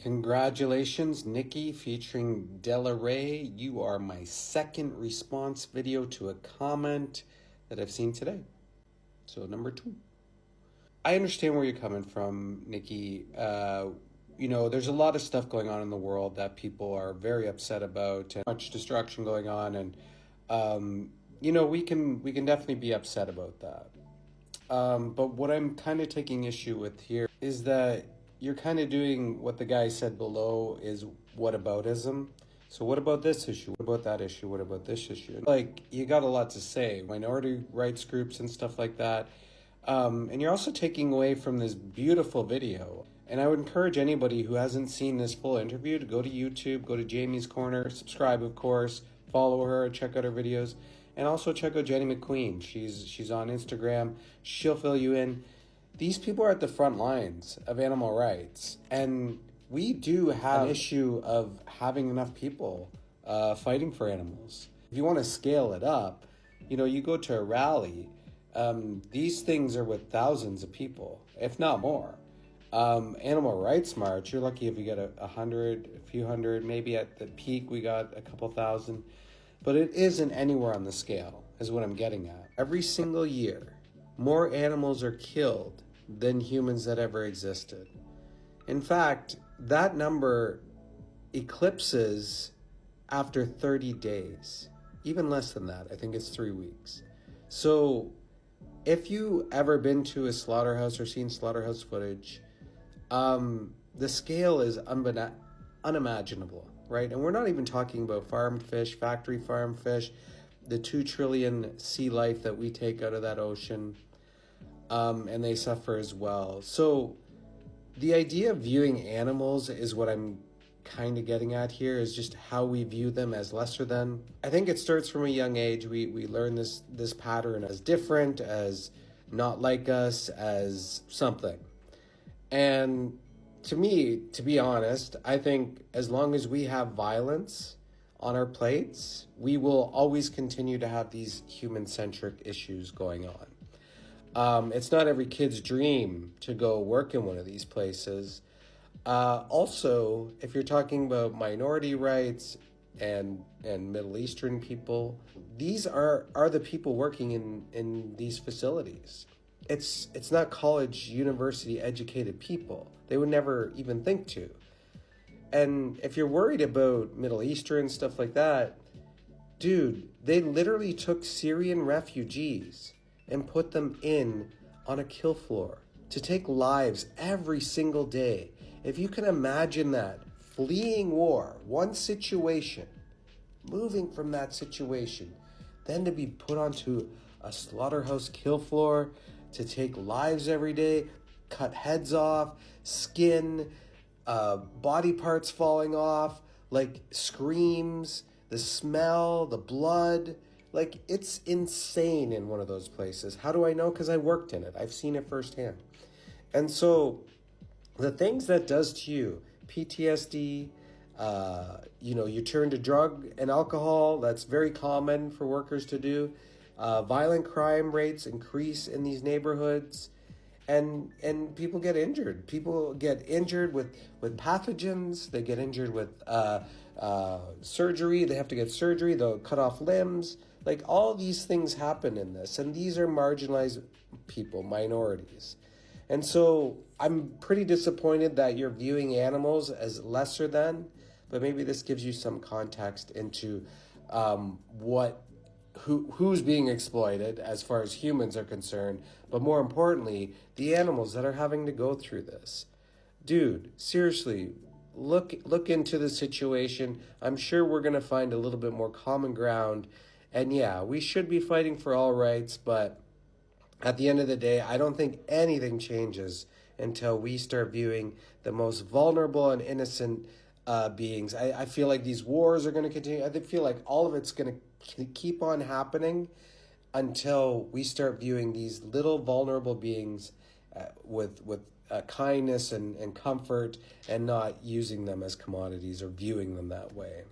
Congratulations, Nikki, featuring Della Ray. You are my second response video to a comment that I've seen today. So number 2. I understand where you're coming from, Nikki. There's a lot of stuff going on in the world that people are very upset about, and much destruction going on, and we can definitely be upset about that. But what I'm kind of taking issue with here is that you're kind of doing what the guy said below is whataboutism. So what about this issue? What about that issue? What about this issue? Like, you got a lot to say, minority rights groups and stuff like that. And you're also taking away from this beautiful video. And I would encourage anybody who hasn't seen this full interview to go to YouTube, go to Jamie's Corner, subscribe, of course, follow her, check out her videos, and also check out Jenny McQueen. She's on Instagram. She'll fill you in. These people are at the front lines of animal rights, and we do have an issue of having enough people fighting for animals. If you want to scale it up, you go to a rally. These things are with thousands of people, if not more. Animal Rights March, you're lucky if you get a few hundred, maybe at the peak we got a couple thousand. But it isn't anywhere on the scale, is what I'm getting at. Every single year, more animals are killed than humans that ever existed. In fact, that number eclipses after 30 days. Even less than that. I think it's 3 weeks. So if you ever been to a slaughterhouse or seen slaughterhouse footage, the scale is unimaginable, right? And we're not even talking about farmed fish, factory farmed fish, the 2 trillion sea life that we take out of that ocean, and they suffer as well. So the idea of viewing animals is what I'm kind of getting at here, is just how we view them as lesser than. I think it starts from a young age. We learn this pattern as different, as not like us, as something. And to me, to be honest, I think as long as we have violence on our plates, we will always continue to have these human-centric issues going on. It's not every kid's dream to go work in one of these places. Also, if you're talking about minority rights and Middle Eastern people, these are the people working in these facilities. It's not college, university educated people. They would never even think to. And if you're worried about Middle Eastern stuff like that, dude, they literally took Syrian refugees and put them on a kill floor to take lives every single day. If you can imagine that, fleeing war, one situation, moving from that situation, then to be put onto a slaughterhouse kill floor, to take lives every day, cut heads off, skin, body parts falling off, like screams, the smell, the blood. Like, it's insane in one of those places. How do I know? Because I worked in it. I've seen it firsthand. And so the things that does to you, PTSD, you turn to drug and alcohol. That's very common for workers to do. Violent crime rates increase in these neighborhoods, and people get injured. People get injured with pathogens. They get injured with surgery. They have to get surgery. They'll cut off limbs. Like, all these things happen in this, and these are marginalized people, minorities. And so I'm pretty disappointed that you're viewing animals as lesser than, but maybe this gives you some context into who's being exploited as far as humans are concerned, but more importantly, the animals that are having to go through this. Dude, seriously, look into the situation. I'm sure we're going to find a little bit more common ground. And yeah, we should be fighting for all rights, but at the end of the day, I don't think anything changes until we start viewing the most vulnerable and innocent beings. I feel like these wars are going to continue. I feel like all of it's going to keep on happening until we start viewing these little vulnerable beings with kindness and comfort, and not using them as commodities or viewing them that way.